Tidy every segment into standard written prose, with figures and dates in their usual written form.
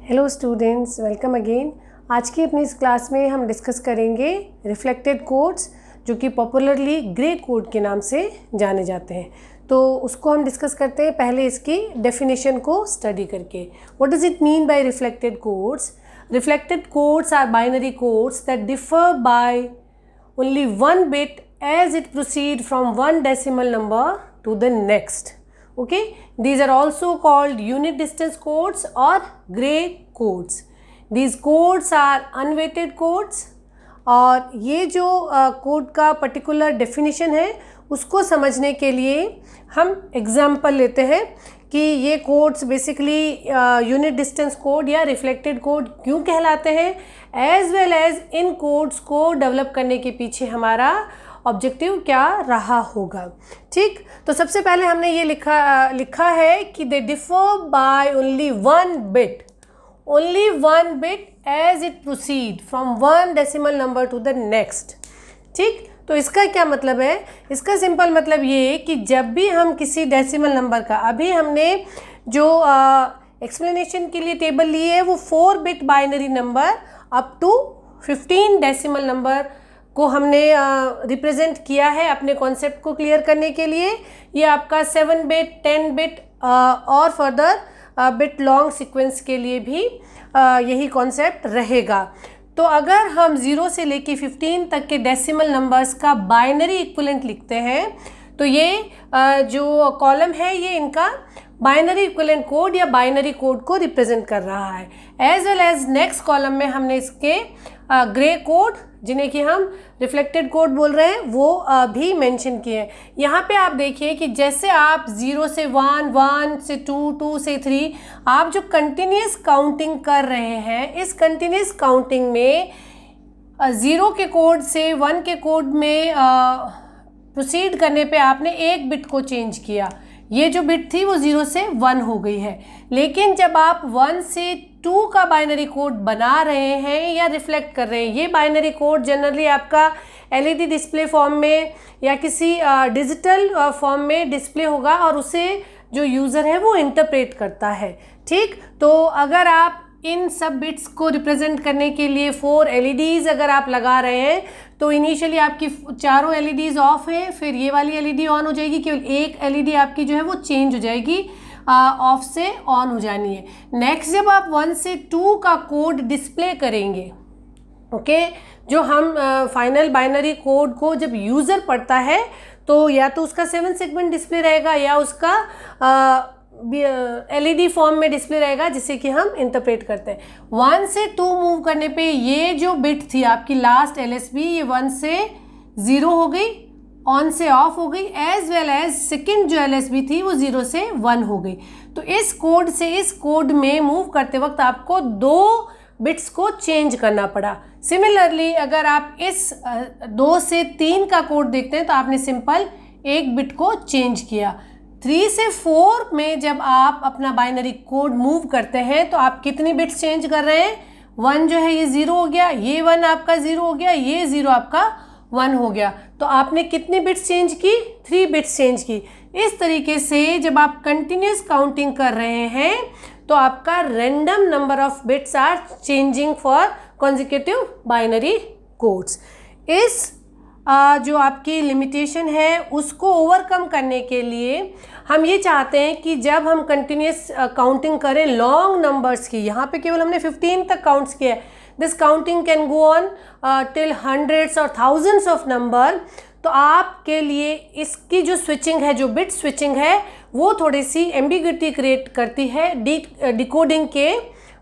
Hello students, welcome again. आज की अपनी इस क्लास में हम डिस्कस करेंगे रिफ्लेक्टेड कोड्स, जो कि पॉपुलरली ग्रे कोड के नाम से जाने जाते हैं। तो उसको हम डिस्कस करते हैं पहले इसकी डेफिनेशन को स्टडी करके। What does it mean by reflected codes? Reflected codes are binary codes that differ by only one bit as it proceed from one decimal number to the next. Okay, these are also called unit distance codes or gray codes. These codes are unweighted codes. और ये जो code का particular definition है उसको समझने के लिए हम एग्जाम्पल लेते हैं कि ये codes basically unit distance code या रिफ्लेक्टेड कोड क्यों कहलाते हैं, एज वेल एज इन कोड्स को डेवलप करने के पीछे हमारा ऑब्जेक्टिव क्या रहा होगा। ठीक, तो सबसे पहले हमने ये लिखा है कि they differ by only one bit as it proceed from one decimal number to the next. ठीक, तो इसका क्या मतलब है? इसका सिंपल मतलब ये कि जब भी हम किसी डेसिमल नंबर का, अभी हमने जो एक्सप्लेनेशन के लिए टेबल ली है वो 4 bit binary number up to 15 decimal number को हमने रिप्रेजेंट किया है अपने कॉन्सेप्ट को क्लियर करने के लिए। ये आपका 7 बिट 10 बिट और फर्दर बिट लॉन्ग सीक्वेंस के लिए भी यही कॉन्सेप्ट रहेगा। तो अगर हम 0 से लेके 15 तक के डेसिमल नंबर्स का बाइनरी इक्विवेलेंट लिखते हैं तो ये जो कॉलम है ये इनका बाइनरी इक्विवेलेंट कोड या बाइनरी कोड को रिप्रेजेंट कर रहा है। As well as next column में हमने इसके ग्रे कोड, जिन्हें कि हम रिफ्लेक्टेड कोड बोल रहे हैं, वो भी मेंशन किए हैं। यहाँ पे आप देखिए कि जैसे आप 0 से 1, 1 से 2, 2 से 3, आप जो कंटिन्यूस काउंटिंग कर रहे हैं, इस कंटिन्यूस काउंटिंग में 0 के कोड से 1 के कोड में प्रोसीड करने पे आपने एक बिट को चेंज किया। ये जो बिट थी वो 0 से 1 हो गई है। लेकिन जब आप 1 से 2 का बाइनरी कोड बना रहे हैं या रिफ्लेक्ट कर रहे हैं, ये बाइनरी कोड जनरली आपका एलईडी डिस्प्ले फॉर्म में या किसी डिजिटल फॉर्म में डिस्प्ले होगा और उसे जो यूज़र है वो इंटरप्रेट करता है। ठीक, तो अगर आप इन सब बिट्स को रिप्रेजेंट करने के लिए 4 एलईडीज़ अगर आप लगा रहे हैं तो इनिशियली आपकी चारों एलईडीज़ ऑफ है, फिर ये वाली एलईडी ऑन हो जाएगी, केवल एक एलईडी आपकी जो है वो चेंज हो जाएगी, ऑफ से ऑन हो जानी है। नेक्स्ट जब आप 1 से 2 का कोड डिस्प्ले करेंगे, ओके, जो हम फाइनल बाइनरी कोड को जब यूज़र पढ़ता है तो या तो उसका 7 सेगमेंट डिस्प्ले रहेगा या उसका एलईडी फॉर्म में डिस्प्ले रहेगा जिसे कि हम इंटरप्रेट करते हैं। 1 से 2 मूव करने पे ये जो बिट थी आपकी लास्ट एलएसबी, ये 1 से 0 हो गई, ऑन से ऑफ हो गई, एज वेल एज सेकेंड जो एलएसबी थी वो 0 से 1 हो गई। तो इस कोड से इस कोड में मूव करते वक्त आपको 2 बिट्स को चेंज करना पड़ा। सिमिलरली अगर आप इस 2 से 3 का कोड देखते हैं तो आपने सिंपल एक बिट को चेंज किया। 3 से 4 में जब आप अपना बाइनरी कोड मूव करते हैं तो आप कितनी बिट्स चेंज कर रहे हैं? 1 जो है ये 0 हो गया, ये 1 आपका 0 हो गया, ये 0 आपका 1 हो गया। तो आपने कितनी बिट्स चेंज की? 3 बिट्स चेंज की। इस तरीके से जब आप कंटिन्यूस काउंटिंग कर रहे हैं तो आपका random number of bits are changing for consecutive binary codes. इस जो आपकी लिमिटेशन है उसको ओवरकम करने के लिए हम ये चाहते हैं कि जब हम कंटिन्यूस काउंटिंग करें लॉन्ग नंबर्स की, यहाँ पे केवल हमने 15 तक काउंट्स किया है, this counting can go on till hundreds और थाउजेंड्स ऑफ नंबर। तो आपके लिए इसकी जो स्विचिंग है, जो बिट स्विचिंग है, वो थोड़ी सी एम्बिग्युइटी क्रिएट करती है डिकोडिंग के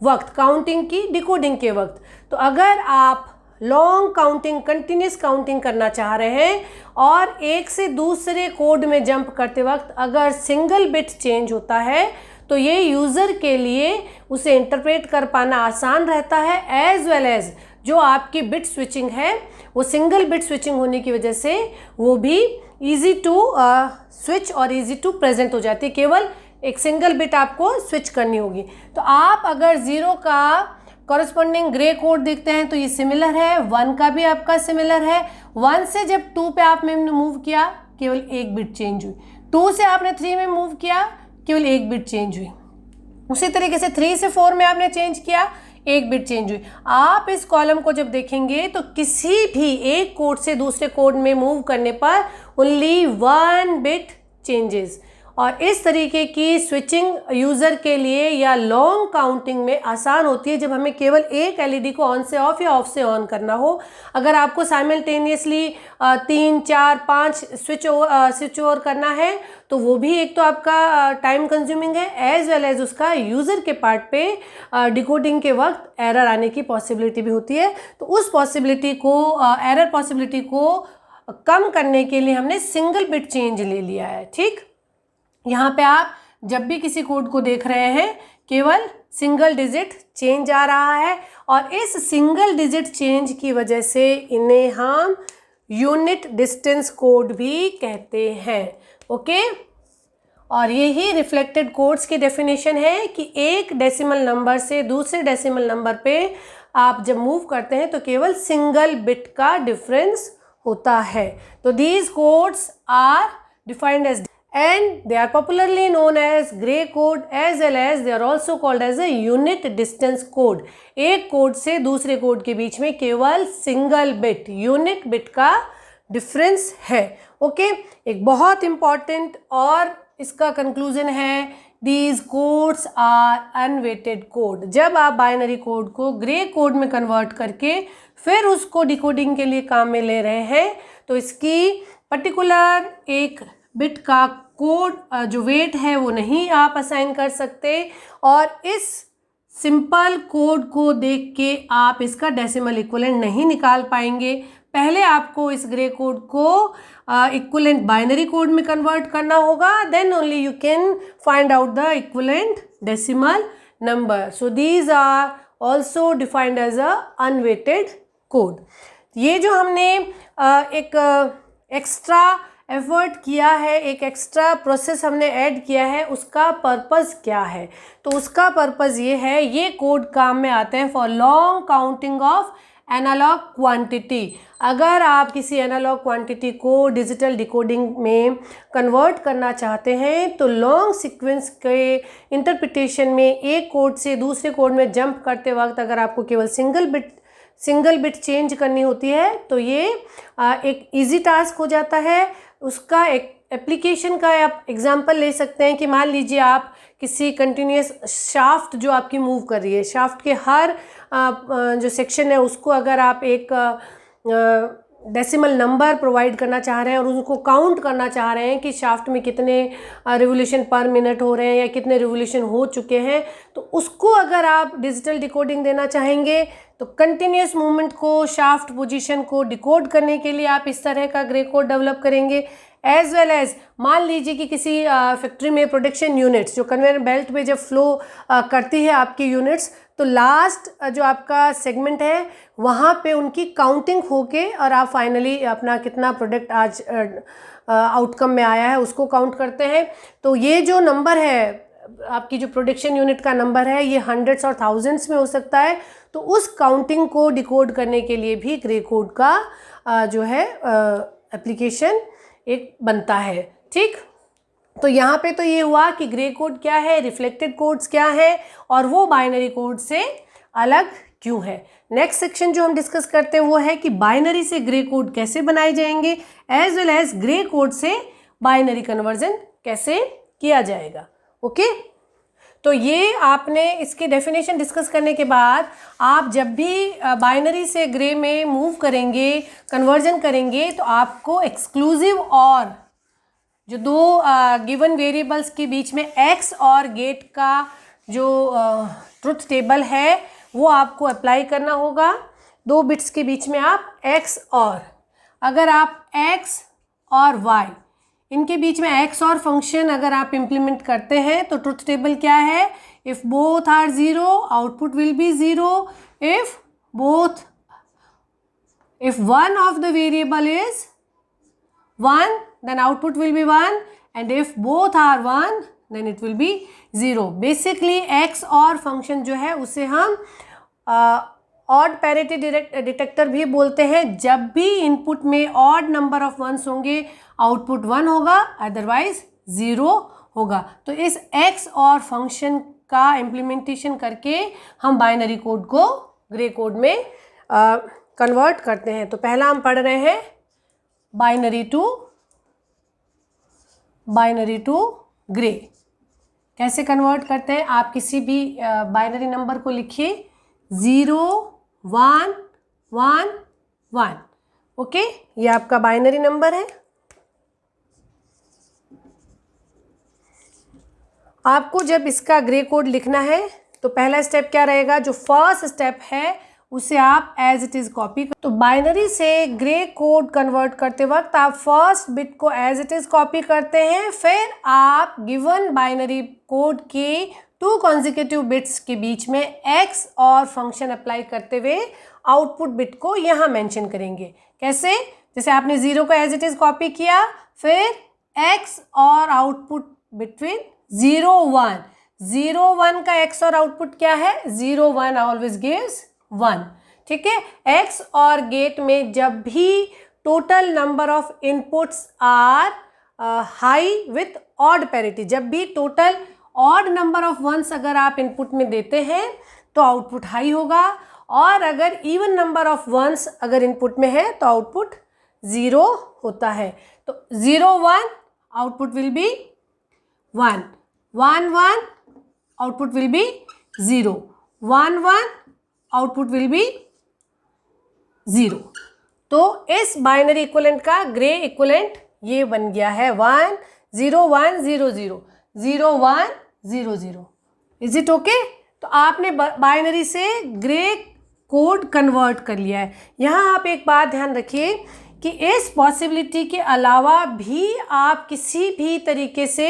वक्त, काउंटिंग की डिकोडिंग के वक्त। तो अगर आप लॉन्ग काउंटिंग, कंटिन्यूस काउंटिंग करना चाह रहे हैं और एक से दूसरे कोड में जंप करते वक्त अगर सिंगल बिट चेंज होता है तो ये यूज़र के लिए उसे इंटरप्रेट कर पाना आसान रहता है, एज वेल एज जो आपकी बिट स्विचिंग है वो सिंगल बिट स्विचिंग होने की वजह से वो भी ईजी टू स्विच और ईजी टू प्रेजेंट हो जाती है। केवल एक सिंगल बिट आपको स्विच करनी होगी। तो आप अगर 0 का कॉरस्पॉन्डिंग ग्रे कोड देखते हैं तो ये सिमिलर है, 1 का भी आपका सिमिलर है। 1 से जब 2 पे आपने मूव किया केवल एक बिट चेंज हुई, 2 से आपने 3 में मूव किया केवल एक बिट चेंज हुई। उसी तरीके से 3 से 4 में आपने चेंज किया, एक बिट चेंज हुई। आप इस कॉलम को जब देखेंगे तो किसी भी एक कोड से दूसरे कोड में मूव करने पर ओनली 1 बिट चेंजेस। और इस तरीके की स्विचिंग यूज़र के लिए या लॉन्ग काउंटिंग में आसान होती है जब हमें केवल एक एलईडी को ऑन से ऑफ या ऑफ से ऑन करना हो। अगर आपको साइमल्टेनियसली 3, 4, 5 स्विच ओवर करना है तो वो भी एक तो आपका टाइम कंज्यूमिंग है, एज वेल एज उसका यूज़र के पार्ट पे डिकोडिंग के वक्त एरर आने की पॉसिबिलिटी भी होती है। तो उस पॉसिबिलिटी को एरर पॉसिबिलिटी को कम करने के लिए हमने सिंगल बिट चेंज ले लिया है। ठीक, यहाँ पे आप जब भी किसी कोड को देख रहे हैं केवल सिंगल डिजिट चेंज आ रहा है, और इस सिंगल डिजिट चेंज की वजह से इन्हें हम यूनिट डिस्टेंस कोड भी कहते हैं। ओके, और यही रिफ्लेक्टेड कोड्स की डेफिनेशन है कि एक डेसिमल नंबर से दूसरे डेसिमल नंबर पे आप जब मूव करते हैं तो केवल सिंगल बिट का डिफरेंस होता है। तो these codes are defined as and they are popularly known as gray code as well as they are also called as a unit distance code। एक कोड से दूसरे कोड के बीच में केवल सिंगल बिट यूनिट बिट का difference है। Okay, एक बहुत इंपॉर्टेंट और इसका कंक्लूजन है these codes are unweighted code. जब आप बाइनरी कोड को ग्रे कोड में कन्वर्ट करके फिर उसको डिकोडिंग के लिए काम में ले रहे हैं तो इसकी पर्टिकुलर एक बिट का कोड जो वेट है वो नहीं आप असाइन कर सकते, और इस सिंपल कोड को देख के आप इसका डेसिमल इक्विवेलेंट नहीं निकाल पाएंगे। पहले आपको इस ग्रे कोड को इक्विवेलेंट बाइनरी कोड में कन्वर्ट करना होगा, then only you can find out the equivalent decimal number. So these are also defined as a unweighted code. ये जो हमने एक एक्स्ट्रा एफर्ट किया है, एक एक्स्ट्रा प्रोसेस हमने ऐड किया है, उसका पर्पस क्या है? तो उसका पर्पस ये है, ये कोड काम में आते हैं for long counting of analog quantity. अगर आप किसी एनालॉग क्वांटिटी को डिजिटल डिकोडिंग में कन्वर्ट करना चाहते हैं तो लॉन्ग सीक्वेंस के इंटरप्रिटेशन में एक कोड से दूसरे कोड में जंप करते वक्त अगर आपको केवल सिंगल बिट चेंज करनी होती है तो ये एक इजी टास्क हो जाता है। उसका एक एप्लीकेशन का आप एग्जांपल ले सकते हैं कि मान लीजिए आप किसी कंटिन्यूस शाफ्ट जो आपकी मूव कर रही है, शाफ्ट के हर जो सेक्शन है उसको अगर आप एक डेसिमल नंबर प्रोवाइड करना चाह रहे हैं और उनको काउंट करना चाह रहे हैं कि शाफ्ट में कितने रिवोल्यूशन पर मिनट हो रहे हैं या कितने रिवोल्यूशन हो चुके हैं, तो उसको अगर आप डिजिटल डिकोडिंग देना चाहेंगे तो कंटिन्यूस मूवमेंट को, शाफ्ट पोजीशन को डिकोड करने के लिए आप इस तरह का ग्रे कोड डेवलप करेंगे। एज वेल एज मान लीजिए कि किसी फैक्ट्री में प्रोडक्शन यूनिट्स जो कन्वेयर बेल्ट पे जब फ्लो करती है आपकी यूनिट्स, तो लास्ट जो आपका सेगमेंट है वहाँ पे उनकी काउंटिंग होके और आप फाइनली अपना कितना प्रोडक्ट आज आउटकम में आया है उसको काउंट करते हैं। तो ये जो नंबर है आपकी जो प्रोडक्शन यूनिट का नंबर है ये हंड्रेड्स और थाउजेंड्स में हो सकता है। तो उस काउंटिंग को डिकोड करने के लिए भी ग्रे कोड का जो है एप्लीकेशन एक बनता है। ठीक, तो यहाँ पे तो ये हुआ कि ग्रे कोड क्या है, रिफ्लेक्टेड कोड्स क्या है और वो बाइनरी कोड से अलग क्यों है। नेक्स्ट सेक्शन जो हम डिस्कस करते हैं वो है कि बाइनरी से ग्रे कोड कैसे बनाए जाएंगे, as well as gray code से बाइनरी कन्वर्जन कैसे किया जाएगा। ओके, तो ये आपने इसकी डेफिनेशन डिस्कस करने के बाद आप जब भी बाइनरी से ग्रे में मूव करेंगे, कन्वर्जन करेंगे, तो आपको एक्सक्लूसिव और जो दो गिवन वेरिएबल्स के बीच में एक्स और गेट का जो ट्रुथ टेबल है वो आपको अप्लाई करना होगा। दो बिट्स के बीच में आप एक्स और, अगर आप एक्स और वाई इनके बीच में एक्स और फंक्शन अगर आप इम्प्लीमेंट करते हैं तो ट्रुथ टेबल क्या है, if both are zero output will be zero, if one of the variable is 1 then output will be 1 and if both are 1 then it will be 0। Basically x or function जो है उसे हम odd parity detector भी बोलते हैं। जब भी input में ऑड नंबर ऑफ वंस होंगे आउटपुट 1 होगा, अदरवाइज 0 होगा। तो इस एक्स और फंक्शन का इम्प्लीमेंटेशन करके हम बाइनरी कोड को ग्रे कोड में कन्वर्ट करते हैं। तो पहला हम पढ़ रहे हैं बाइनरी टू ग्रे। कैसे कन्वर्ट करते हैं? आप किसी भी बाइनरी नंबर को लिखिए 0 1 1 1। ओके, ये आपका बाइनरी नंबर है। आपको जब इसका ग्रे कोड लिखना है तो पहला स्टेप क्या रहेगा? जो फर्स्ट स्टेप है उसे आप एज इट इज़ कॉपी कर। तो बाइनरी से ग्रे कोड कन्वर्ट करते वक्त आप फर्स्ट बिट को एज इट इज़ कॉपी करते हैं, फिर आप गिवन बाइनरी कोड के 2 कॉन्जिक्यूटिव बिट्स के बीच में एक्स और फंक्शन अप्लाई करते हुए आउटपुट बिट को यहाँ मेंशन करेंगे। कैसे? जैसे आपने 0 को एज इट इज़ कॉपी किया, फिर एक्स और आउटपुट बिटवीन 0 1। 0 1 का एक्स और आउटपुट क्या है? 0 1 ऑलवेज गिव्स 1। ठीक है, एक्स और गेट में जब भी total number of inputs are high with odd parity, जब भी total odd number of ones अगर आप इनपुट में देते हैं तो आउटपुट हाई होगा, और अगर इवन नंबर ऑफ वंस अगर इनपुट में है तो आउटपुट 0 होता है। तो 0 1 output will B 1, 1 1 output will B 0, 1 1 output will B 0। तो इस बाइनरी इक्विवेलेंट का ग्रे इक्विवेलेंट ये बन गया है 1 0 1 0 0 0 1 0 0। Is it okay? तो आपने बाइनरी से ग्रे कोड कन्वर्ट कर लिया है। यहाँ आप एक बात ध्यान रखिए कि इस पॉसिबिलिटी के अलावा भी आप किसी भी तरीके से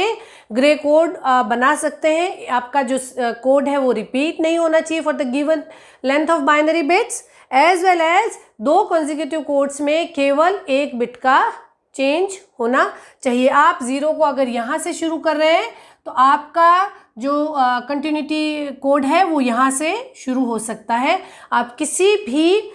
ग्रे कोड बना सकते हैं। आपका जो कोड है वो रिपीट नहीं होना चाहिए for the given length of binary bits, as well as 2 consecutive codes में केवल 1 बिट का चेंज होना चाहिए। आप 0 को अगर यहाँ से शुरू कर रहे हैं तो आपका जो कंटिन्यूटी कोड है वो यहाँ से शुरू हो सकता है। आप किसी भी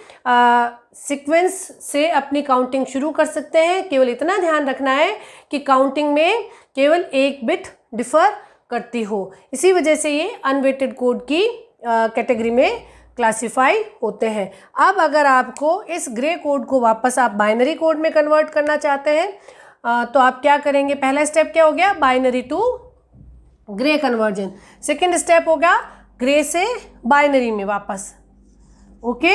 सीक्वेंस से अपनी काउंटिंग शुरू कर सकते हैं। केवल इतना ध्यान रखना है कि काउंटिंग में केवल 1 बिट डिफर करती हो। इसी वजह से ये अनवेटेड कोड की कैटेगरी में क्लासिफाई होते हैं। अब अगर आपको इस ग्रे कोड को वापस आप बाइनरी कोड में कन्वर्ट करना चाहते हैं तो आप क्या करेंगे? पहला स्टेप क्या हो गया? Binary to gray conversion. Second step होगा ग्रे से बाइनरी में वापस। ओके,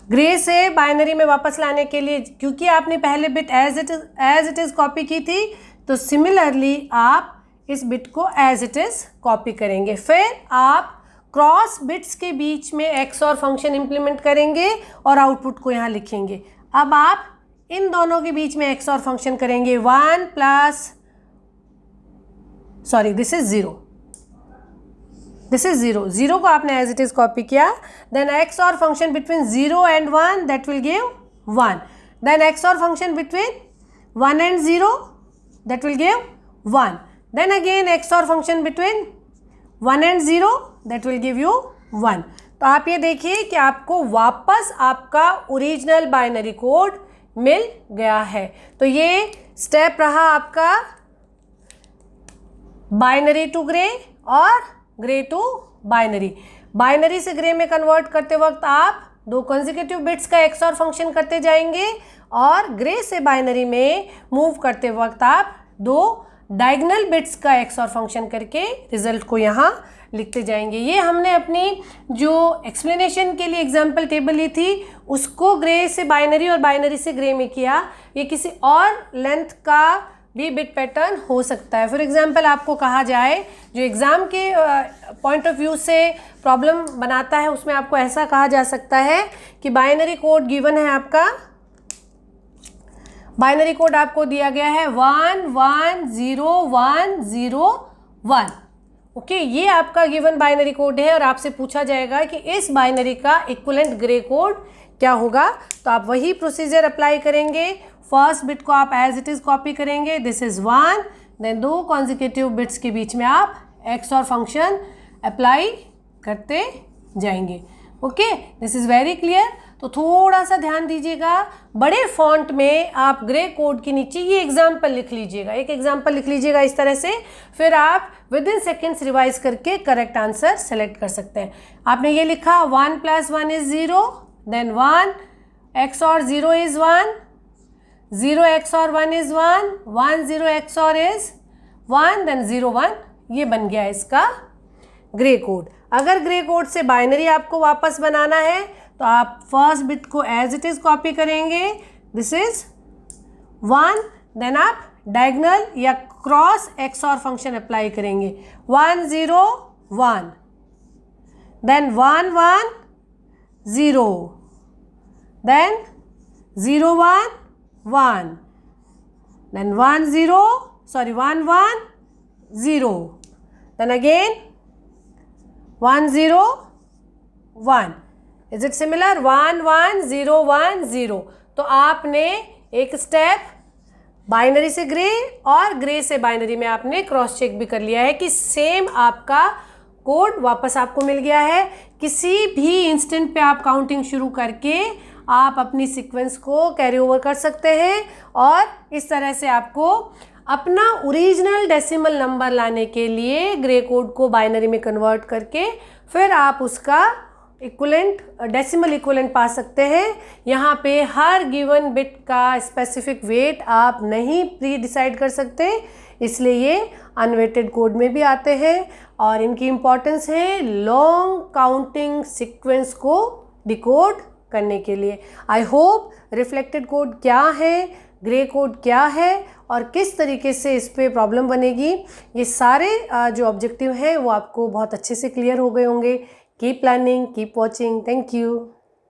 ग्रे से बाइनरी में वापस लाने के लिए, क्योंकि आपने पहले bit as it is copy की थी, तो सिमिलरली आप इस बिट को एज इट इज़ कॉपी करेंगे। फिर आप क्रॉस बिट्स के बीच में एक्स और फंक्शन इम्प्लीमेंट करेंगे और आउटपुट को यहाँ लिखेंगे। अब आप इन दोनों के बीच में एक्स और फंक्शन करेंगे 1 plus, sorry this is 0, this is 0। 0 को आपने एज इट इज कॉपी किया, then x or function between 0 and 1 that will give 1, then x or function between 1 and 0 that will give 1, then again x or function between 1 and 0 that will give you 1। तो आप ये देखिए कि आपको वापस आपका original binary code मिल गया है। तो ये स्टेप रहा आपका बाइनरी टू ग्रे और ग्रे टू बाइनरी। बाइनरी से ग्रे में कन्वर्ट करते वक्त आप 2 कॉन्जिक्यूटिव बिट्स का एक्स और फंक्शन करते जाएंगे, और ग्रे से बाइनरी में मूव करते वक्त आप 2 डायगोनल बिट्स का एक्स और फंक्शन करके रिजल्ट को यहाँ लिखते जाएंगे। ये हमने अपनी जो एक्सप्लेनेशन के लिए एग्जाम्पल टेबल ली थी उसको ग्रे से बाइनरी और बाइनरी से ग्रे में किया। ये किसी और लेंथ का भी बिट पैटर्न हो सकता है। फॉर एग्जांपल आपको कहा जाए, जो एग्ज़ाम के पॉइंट ऑफ व्यू से प्रॉब्लम बनाता है, उसमें आपको ऐसा कहा जा सकता है कि बाइनरी कोड गिवन है आपका, बाइनरी कोड आपको दिया गया है 1 1 0 1 0 1। ओके, ये आपका गिवन बाइनरी कोड है और आपसे पूछा जाएगा कि इस बाइनरी का इक्विवेलेंट ग्रे कोड क्या होगा। तो आप वही प्रोसीजर अप्लाई करेंगे। फर्स्ट बिट को आप एज इट इज़ कॉपी करेंगे, this is 1, then 2 consecutive bits के बीच में आप एक्स और फंक्शन अप्लाई करते जाएंगे। Okay, this is very clear. तो थोड़ा सा ध्यान दीजिएगा, बड़े फॉन्ट में आप ग्रे कोड के नीचे ये एग्जाम्पल लिख लीजिएगा, एक एग्जाम्पल लिख लीजिएगा इस तरह से, फिर आप विद इन सेकेंड्स रिवाइज करके करेक्ट आंसर सेलेक्ट कर सकते हैं। आपने ये लिखा 1 + 1 = 0, then 1 XOR 0 is 1, 0 XOR 1 is 1, 1 0 XOR is 1, then 0 1, ये बन गया इसका ग्रे कोड। अगर ग्रे कोड से बाइनरी आपको वापस बनाना है तो आप फर्स्ट बिट को एज इट इज़ कॉपी करेंगे, दिस इज 1, देन आप डायगोनल या क्रॉस XOR फंक्शन अप्लाई करेंगे, 1 0 1, then 1 1 0, then 0 1 1, then 1 0, sorry 1 1 0, then again 1 0 1. Is it similar? 1 1 0 1 0. तो आपने एक स्टेप बाइनरी से ग्रे और ग्रे से बाइनरी में आपने क्रॉस चेक भी कर लिया है कि सेम आपका कोड वापस आपको मिल गया है। किसी भी इंस्टेंट पे आप काउंटिंग शुरू करके आप अपनी सीक्वेंस को कैरी ओवर कर सकते हैं और इस तरह से आपको अपना ओरिजिनल डेसिमल नंबर लाने के लिए ग्रे कोड को बाइनरी में कन्वर्ट करके फिर आप उसका इक्वलेंट डेसिमल इक्वलेंट पा सकते हैं। यहाँ पे हर गिवन बिट का स्पेसिफिक वेट आप नहीं प्री डिसाइड कर सकते, इसलिए ये अनवेटेड कोड में भी आते हैं और इनकी इम्पॉर्टेंस है लॉन्ग काउंटिंग सीक्वेंस को डिकोड करने के लिए। आई होप रिफ्लेक्टेड कोड क्या है, ग्रे कोड क्या है और किस तरीके से इस पर प्रॉब्लम बनेगी, ये सारे जो ऑब्जेक्टिव हैं वो आपको बहुत अच्छे से क्लियर हो गए होंगे। Keep planning, keep watching, thank you.